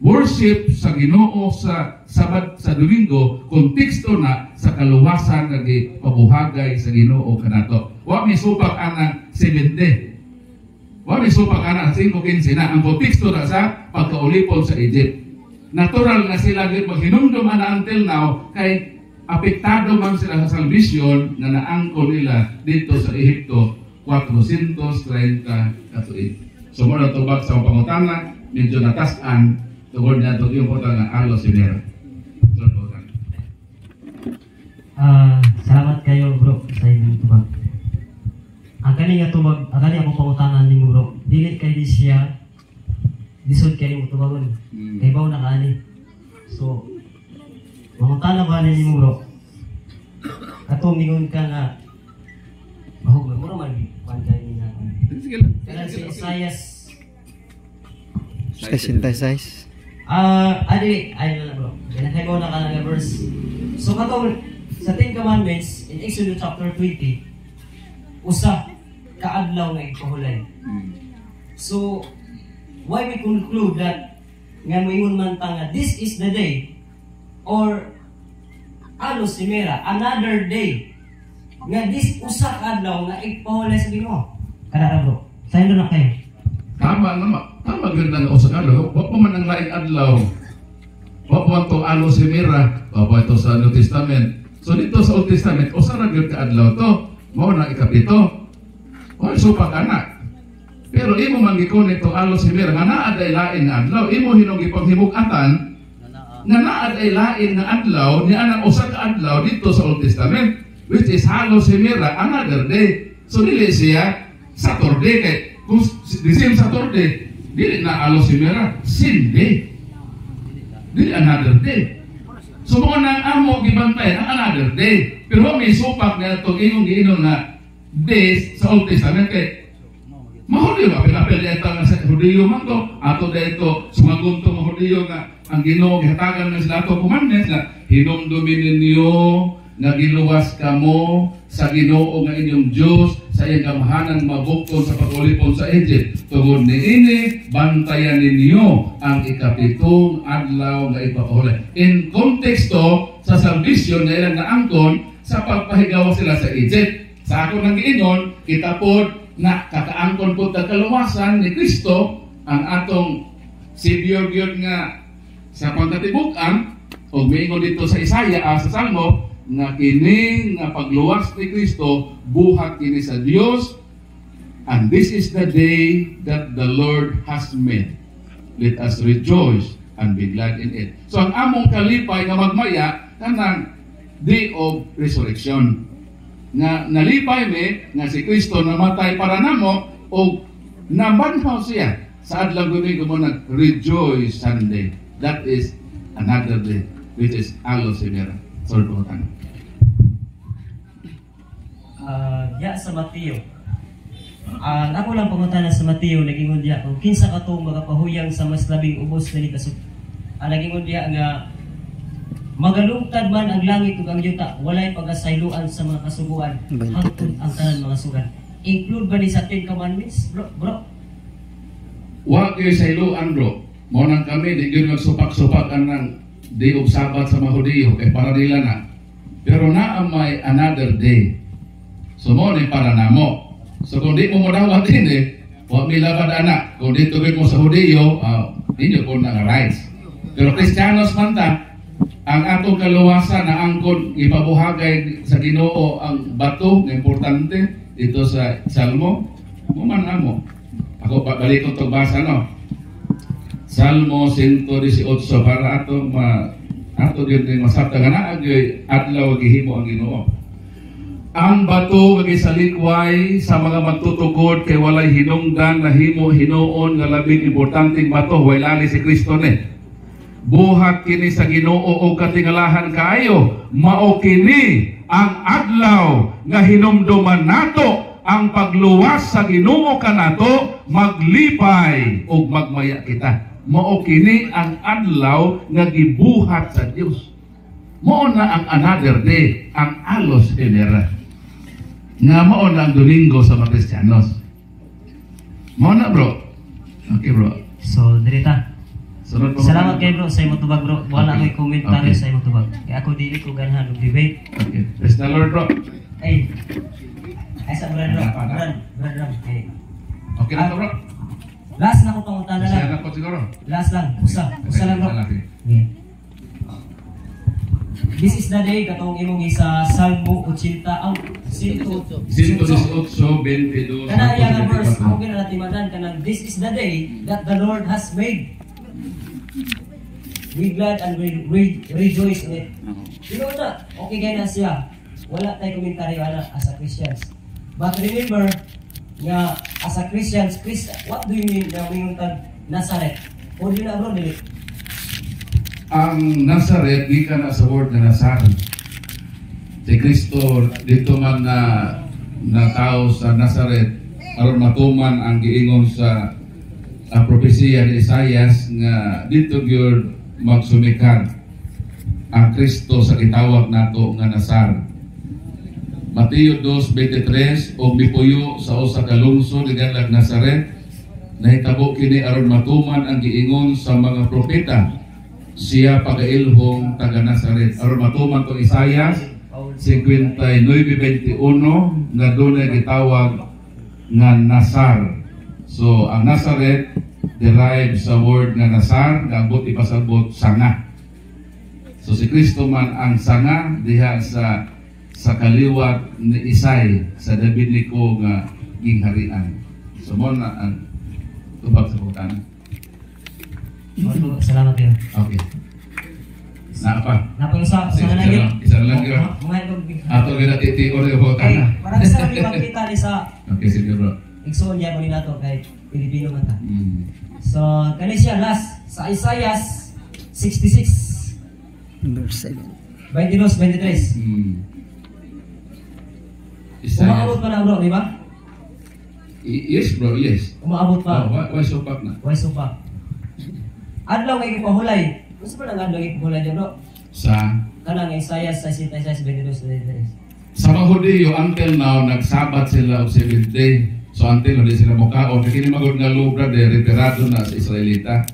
worship sa Ginoo sa Sabad sa Domingo konteksto na sa kaluwasan nga gipabuhagay sa Ginoo kanato. Wa mi supak ana 70. Wa mi supak ana 5:15 na ang konteksto na sa pagkaulipon sa Egypt. Natural nga sila gid maghinumdum ana until now kay apektado man sila sa salvation na naangkon nila dito sa Ehipto 430 katuig. So mo na tubag sa pangutana medyo natasan tungod na ito yung portal ng Alo Simera. Salamat kayo bro sa inyong tubag. Ang kani nga tubag, ang kani akong pangutanan ni mo bro, dili kay di siya disod kay mo tubagon. Kay baw na kaani. So pangutanan ba ni mo bro? Katong mingon ka nga bahog mo man pantay ni na. Kaya si Isaiah 66. Adi, ayun na bro. Pinakaibaw na ka nga verse. So katong sa 10 Commandments in Exodus chapter 20, usa kaadlaw nga ipahulay. So why we conclude that nga moingon man ta nga this is the day or Alo Simera, another day nga this usa kaadlaw nga ipahulay sa Ginoo. Kana bro. Sayo na kayo. Tama naman. Tama ganda nga usa kaadlaw. Wa pa man ang laing adlaw. Wa pa to Alo Simera. Wa pa ito sa New Testament. So dito sa Old Testament, usa ra gyud ka adlaw to. Mao na ikapito. Wa supak anak. Pero imo man gikon itong Alo Simera nga naa day lain nga adlaw. Imo hinong ipaghimug-atan nga naa day lain nga adlaw ni anang usa ka adlaw dito sa Old Testament, which is Alo Simera, another day. So dili siya Saturday kay kung the same Saturday, dili na Alo Simera, Sunday. Dili another day. So mo nang amo gibantay ang another day. Pero may supak na itong imong giinom na days sa Old Testament kay mahuli ba pinapil ito nga sa Hudiyo man to ato dito sumagun to mga Hudiyo nga ang Ginoo gihatagan na sila ato commandments na hinumdumin ninyo nga giluwas kamo sa Ginoo nga inyong Dios sa iyang gamahanan mabukton sa pag-ulipon sa Egypt. Tungod niini bantayan ninyo ang ikapitong adlaw nga ipapahulay. In konteksto sa salvation na ilang naangkon sa pagpahigawa sila sa Egypt. Sa ako nang giingon, kita pod na kakaangkon pod ta kaluwasan ni Kristo ang atong Savior gyud nga sa pagkatibuk-an og miingon dito sa Isaiah sa Salmo nga kini nga pagluwas ni Kristo buhat kini sa Dios, and this is the day that the Lord has made. Let us rejoice and be glad in it. So ang among kalipay nga magmaya kanang day of resurrection. Nga nalipay mi nga si Kristo namatay para namo o nabanhaw siya sa adlaw guni mo nag rejoice Sunday. That is another day, which is Alo Simera. Sorry po tanong. Sa Mateo. Ako lang panguntahan sa Mateo, nagingon diya kung kinsa ka itong magapahuyang sa mas labing ubos na litasog. Nagingon diya nga magalungtad man ang langit ug ang yuta, walay pagasayloan sa mga kasuguan, hangtod ang tanan mga sugan. Include ba ni sa 10 Commandments, bro? Wa kayo sayloan, bro. Mo nang kami di gyud magsupak-supak ang day of Sabbath sa mga Hudiyo kay para nila na. Pero naa may another day. So mo ni para namo. So kung di mo modawat din wa mi labad anak. Kung dito mo sa Hudiyo, inyo po na rights. Pero Kristiyanos man ta, ang atong kaluwasan na angkon ipabuhagay sa Ginoo ang bato nga importante dito sa Salmo. Mo man amo. Ako balik ko to basa no. Salmo 118 para ato gyud masabta nga naa gyud adlaw gihimo ang Ginoo. Ang bato kay sa likway sa mga magtutukod kay walay hinungdan na himo hinuon nga labing importanteng bato way lali si Kristo ni. Buhat kini sa Ginoo o katingalahan kaayo, mao kini ang adlaw nga hinumduman nato ang pagluwas sa Ginoo kanato, maglipay ug magmaya kita. Mao kini ang adlaw nga gibuhat sa Dios. Mao na ang another day, ang Alo Simera. Nga mao na ang Domingo sa mga Kristiyanos. Mao na bro. Okay bro. So, dirita. Sunod po. Salamat kay bro sa imong tubag bro. Wala Okay. ko'y komentaryo Okay. sa imong tubag. Kaya ako dili ko ganahan og debate. Okay. Praise the Lord, bro. Ay. Ay sa brad bro. Apa, apa? Brad bro. Okay. Okay na to, bro. Last na ko pangutana Kasi lang. anak ko siguro. Last lang. Usa lang bro. Okay. Okay. This is the day katong imong isa Salmo 80 ang 118 118:22. kana iya nga verse ako ginatimanan kanang this is the day that the Lord has made. We glad and we rejoice in it. You know na, okay kaya na siya. Wala tayong komentaryo ana as a Christians. But remember nga as a Christians, what do you mean na mayroon Nazareth? O di na bro, dili. Ang Nazareth, di ka na sa word na Nazar. Si Kristo, dito man na tao sa Nazareth, aron matuman ang giingon sa propesiya ni Isaias nga dito gyud magsumikad ang Kristo sa gitawag nato nga Nazar. Mateo 2:23, o mipuyo sa usa ka lungsod digalag Nazareth, nahitabo kini aron matuman ang giingon sa mga propeta. Siya pagailhong taga Nazareth. Aron matuman to Isaias 59:21 nga dunay gitawag nga Nazar. So ang Nazareth derive sa word nga Nazar, nga abot ipasabot sanga. So si Kristo man ang sanga diha sa kaliwat ni Isay sa David liko nga gingharian. So mo na ang tubag sa butana. Salamat kayo. Okay. Na apa? Napag-usap Isa sa lang, lagi. isa lang yun. Ato gina titi ore Okay, butana. marami sa kami makita ni sa Okay, sige bro. igsoon niya mo ni nato kay Pilipino man ta. Mm. So, kani siya last sa Isaiah 66 Verse 7. 22-23. Umaabot pa na bro, di ba? Yes bro, yes. Umaabot pa. Why so back na? Why so pa? Adlaw ngay pahulay. Gusto pa nang adlaw ngay pahulay dyan bro? Sa Kanang Isaiah 66 22-23. sa mga Hudiyo, until now, nagsabat sila of 7th day. So until hindi sila mukaon. Kini magod nga lubra de retirado na sa Israelita.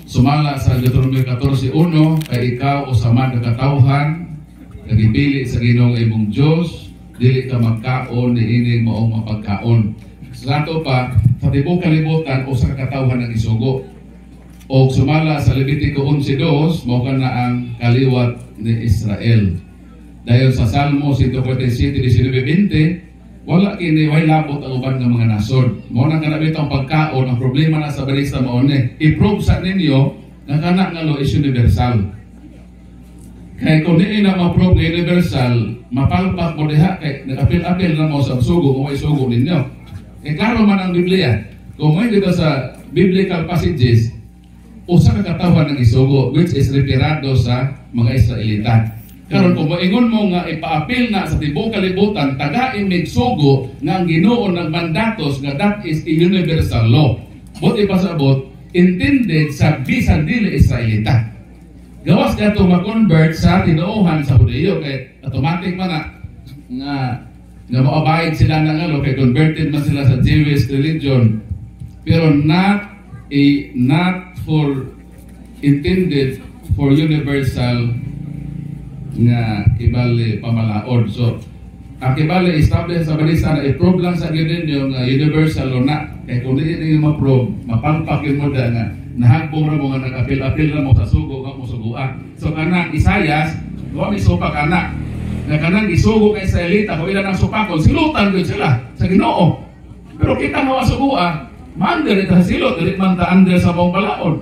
Sumala sa Deuteronomio 14:1, kay ikaw o sa man katawhan, nagipili sa Ginoong imong Dios, dili ka magkaon ni ining maong mapagkaon. Sa ato pa, sa tibok kalibutan o sa katawhan ng isugo. O sumala sa Levitico 11:2, mao ka na ang kaliwat ni Israel. Dahil sa Salmo 147:19, wala kini way labot ang uban ng mga nasod. Mao nang kanabit ang pagkaon, ang problema na sa balista mao ni i-prove sa ninyo nga kana nga law is universal. Kay kung di na ma-prove nga universal, mapalpak mo diha kay nag-apil-apil na mo sa sugo kung may sugo ninyo. Kay klaro man ang Biblia. Kung may dito sa biblical passages, usa ka katawan ng isugo which is referado sa mga Israelita. Karon kung moingon mo nga ipaapil na sa tibok kalibutan taga imig sugo nga ang Ginoo nagmandatos nga that is a universal law. But ipasabot intended sa bisan dili Israelita. Gawas ka ito mag-convert sa tinuuhan sa Hudiyo kay automatic man na nga maabayad sila ng ano kay converted man sila sa Jewish religion pero not for intended for universal nga kibali pamalaod. So ang kibali establish sa balisa na i-prove lang sa ginin yung universal o na kaya kung di nyo ma-prove mapalpak yun mo da nga nahagbong na mo nga nag-apil-apil na mo sa sugo nga mo suguan. So kanang Isaias huwag isupak anak nga kanang isugo kay Israelita kung ilan ang supakon silutan yun sila sa Ginoo pero kita mo asugua mander ito sa silot dilit man ta under sa mong balaod.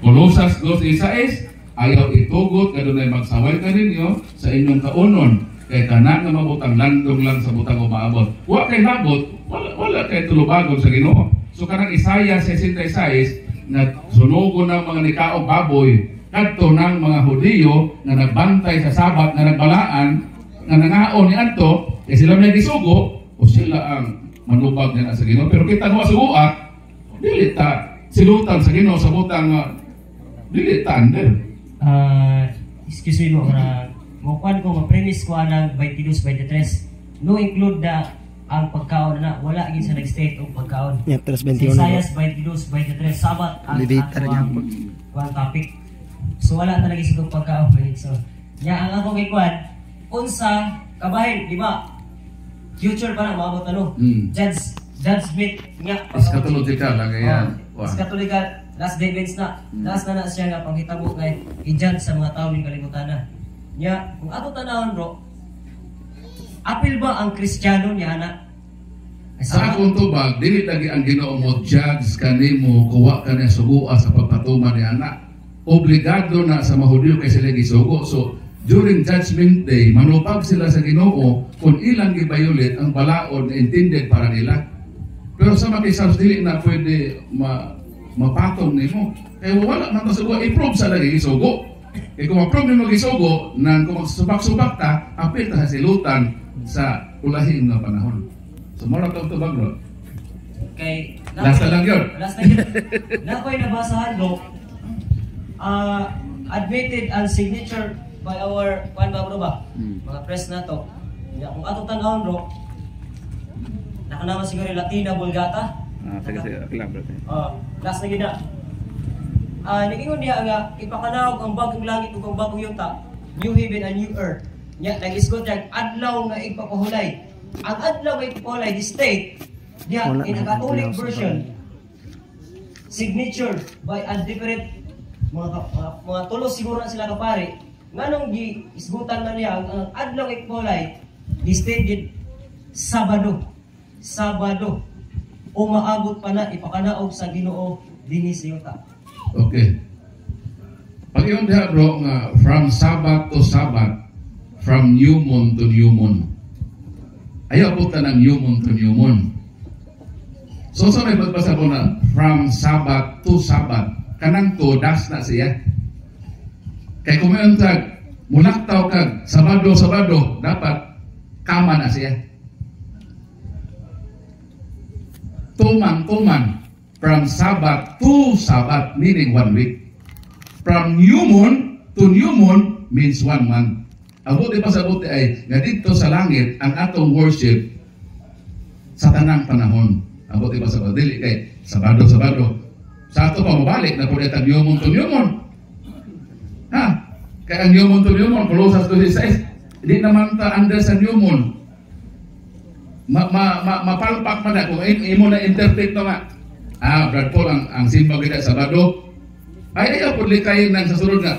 Kolosas 2:16 ayaw itugot kadunay magsaway ka ninyo sa inyong kaunon kay kana nga mabutang landong lang sa butang umaabot. Wa kay nabot, wala kay tulubagon sa Ginoo. So kanang Isaiah 66 na sunugo ng mga nikaog baboy kadto ng mga Hudiyo na nagbantay sa Sabat nga nagbalaan nga nangaon ni adto kay sila may gisugo o sila ang manubag niya sa Ginoo. Pero kita nga suguat dili ta silutan sa Ginoo sa butang dili ta under. Excuse me mo, mukuan ko, ma-premise ko ang 22-23. No include the ang pagkaon na wala gid sa nag-state og pagkaon. Yeah, plus Sa 21. Isaias 22, 23, Sabat ang Lidita rin yan po. kuan topic. So wala talaga sa pagkaon. So, nya ang ako gikuan unsa kabahin, di ba? Future pa na maabot ano? Judgment nga. Eschatological lang yan. Eschatological, last day events na. Last na siya nga panghitabo kay i-judge sa mga tao ning kalibutan na. Nya, kung ato tanawon bro, apil ba ang Kristiyano niya na? Sa akong tubag, dili lagi ang Ginoo mo judge kanimo kuwa ka na suguan sa pagpatuman ni anak. Obligado na sa Mahudyo kay sila gisugo. So during judgment day, manupag sila sa Ginoo kung ilang gibayulit ang balaod na intended para nila. Pero sa makisabs dili na pwede mapatong nimo. Kaya wala man ta sugo, i-prove sa lagi gisugo. Kaya kung ma-prove nimo gisugo, nang kung magsubak-subak ta, apil ta sa silutan sa ulahing nga panahon. So mura ka ito baglo. Kay Last na lang yun. Last na yun. Nakoy nabasahan bro. Admitted and signature by our kuan ba bro ba? Mga press na to. Kung ato tanawon bro, nakanaman siguro yung Latina Vulgata. Sige, lang bro. Last na gina. Nagingon niya nga ipakanawag ang bagong langit ug ang bagong yuta, new heaven and new earth. Nya nag-isgot niya adlaw nga ipapahulay. Ang adlaw nga ipapahulay di state niya in a Catholic version signature by a different mga tulos siguro na sila kapare. Nganong gi-isgutan na niya ang adlaw nga ipapahulay di state di Sabado o maabot pa na ipakanaog sa Ginoo dinhi sa yuta. Okay. Pag yung diha bro nga from Sabbath to Sabbath, from new moon to new moon. Ayaw po ng new moon to new moon. So sa may pagbasa ko na from Sabbath to Sabbath, kanang to das na siya. Kaya kung mayroon tag, mulaktaw kag Sabado, dapat kama na siya. Tuman, from Sabbath to Sabbath, meaning 1 week. From new moon to new moon means 1 month. Abuti pa sa abuti ay, nga dito sa langit, ang atong worship sa tanang panahon. Abuti pa sa abuti, dili kay Sabado. Sa ato pa mabalik na po itang new moon to new moon. Ha? Kaya ang new moon to new moon, Colossus 2:6, hindi naman ta under sa new moon. Mapalpak pa na kung imo na interpret to nga. Brad Paul, ang simba kita Sabado. Ay, ayaw po likayin ng sasunod nga.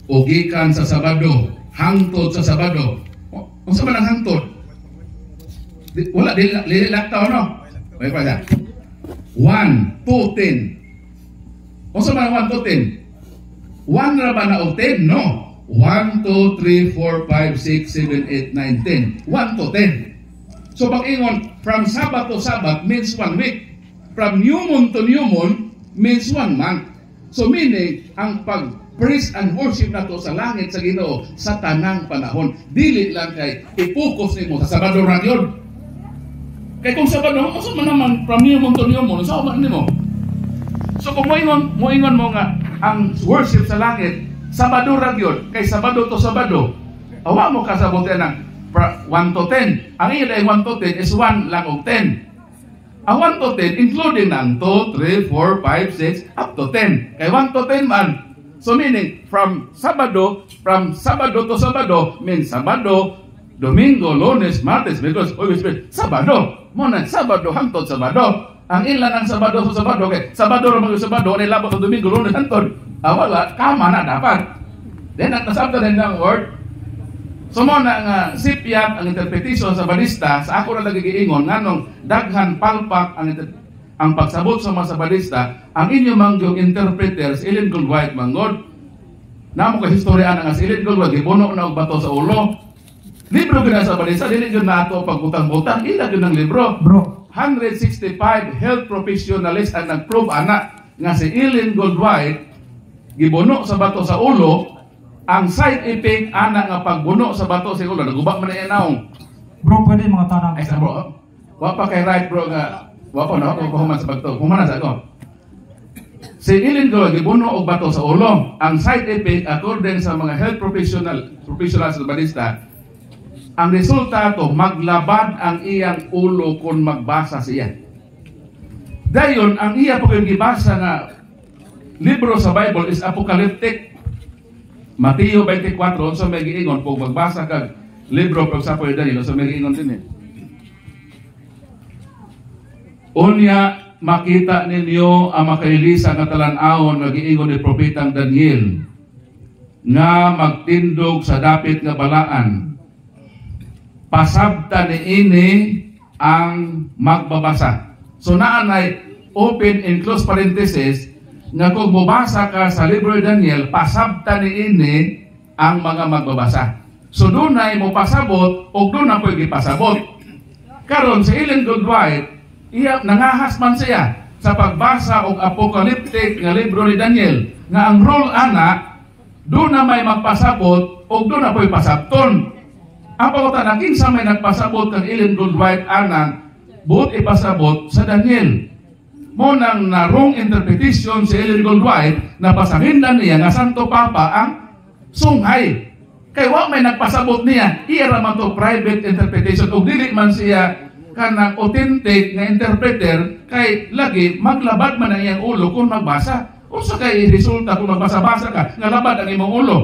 Ugikan sa Sabado, hangtod sa Sabado. Kung sa man ang hangtod? Wala, lilaktaw, no? May pa siya. 1 to 10. Kung sa man ang 1 to 10? 1 na ba na o 10? No. 1, 2, 3, 4, 5, 6, 7, 8, 9, 10. 1 to 10. So pag-ingon, from Sabbath to Sabbath means 1 week. From new moon to new moon means 1 month. So meaning, ang pag-praise and worship nato sa langit sa Ginoo sa tanang panahon. Dili lang kay i-focus nimo sa Sabado ra yun. Kay kung Sabado, asa man naman from new moon to new moon, sa man nimo. So kung moingon mo nga ang worship sa langit Sabado ra yun, kay Sabado to Sabado, awa mo kasabuti ng 1 to 10. Ang iya ay 1 to 10 is 1 lang og 10. Ang 1 to 10, including ng 2, 3, 4, 5, 6, up to 10. Kaya 1 to 10 man. So meaning, from Sabado to Sabado, means Sabado, Domingo, Lunes, Martes, because always been Sabado. Muna, Sabado, hangtod Sabado. Ang ilan ang Sabado sa Sabado, kaya Sabado ramang yung Sabado, ano labot sa Domingo, Lunes, hangtod. Wala, kama na dapat. Then, at nasabda rin ng word, so mo na nga sipyat ang interpretation sa balista, sa ako na lagi giingon nganong daghan palpak ang pagsabot sa mga sa balista, ang inyo mangyong interpreter si Ellen Goldwhite manggod. Namo ka historian nga si Ellen Goldwhite gibuno na og bato sa ulo. Libro gina sa balista, dili gyud nato pagbutang-butang, ila gyud ang libro. Bro, 165 health professionalists ang nag-prove ana nga si Ellen Goldwhite gibuno sa bato sa ulo. Ang side effect ana nga pagbuno sa bato sa ulo, naguba man na inaong. Bro, pwede mga tanang. Ay sa bro, wa pa kay right bro nga, wa pa na ako human sa bato. Humana sa ako. Si Ellen Goldwhite gibuno og bato sa ulo. Ang side effect according sa mga health professionals sa balista, Ang resulta to, maglabad ang iyang ulo kung magbasa siya. Dayon, ang iya po yung gibasa nga libro sa Bible is apocalyptic. Mateo 24, so may giingon, kung magbasa kag libro pag sa pwede Daniel, so may giingon din eh. Unya, makita ninyo ang makailisa nga talan-awon nga giingon ni Propetang Daniel nga magtindog sa dapit nga balaan. Pasabta ni ini ang magbabasa. So naanay open and close parenthesis nga kung mubasa ka sa libro ni Daniel, pasabta ni ini ang mga magbabasa. So doon ay mo pasabot o doon na pwede pasabot. Karon sa Ellen Goldwhite, iya nangahas man siya sa pagbasa og apocalyptic nga libro ni Daniel nga ang role ana doon na may magpasabot o doon na pwede pasabton. Ang pangutan, kinsa may nagpasabot kang Ellen Goldwhite anang buot ipasabot sa Daniel. Mo nang na wrong interpretation si Ellen Goldwhite na pasahindan niya nga Santo Papa ang sunghay. Kay wa may nagpasabot niya, iya man to private interpretation ug dili man siya kanang authentic nga interpreter kay lagi maglabad man ang iyang ulo kung magbasa. Unsa kay resulta kung magbasa-basa ka nga labad ang imong ulo?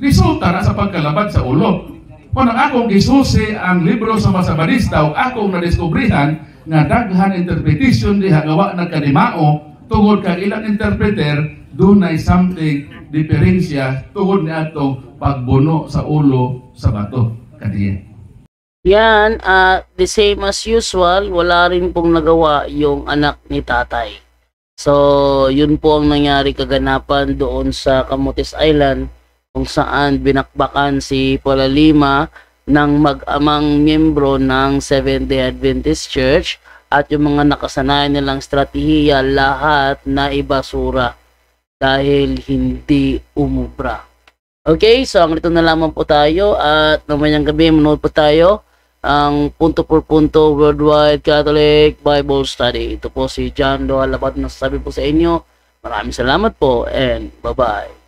Resulta na sa pagkalabad sa ulo. Kung ang akong gisusi ang libro sa Masabadista o akong nadiskubrihan nga daghan interpretation diha gawa ng kanimao tungod kang ilang interpreter doon ay something diferensya tungod ni atong pagbuno sa ulo sa bato kaniya. Yan, the same as usual, wala rin pong nagawa yung anak ni tatay. So, yun po ang nangyari kaganapan doon sa Camotes Island kung saan binakbakan si Paula Lima ng mag-amang miyembro ng Seventh-day Adventist Church at yung mga nakasanayan nilang strategiya lahat na ibasura dahil hindi umubra. Okay, so hanggang dito na lamang po tayo at mamayang gabi manood po tayo ang punto por punto Worldwide Catholic Bible Study. Ito po si John Doha Labat na sasabi po sa inyo. Maraming salamat po and bye-bye.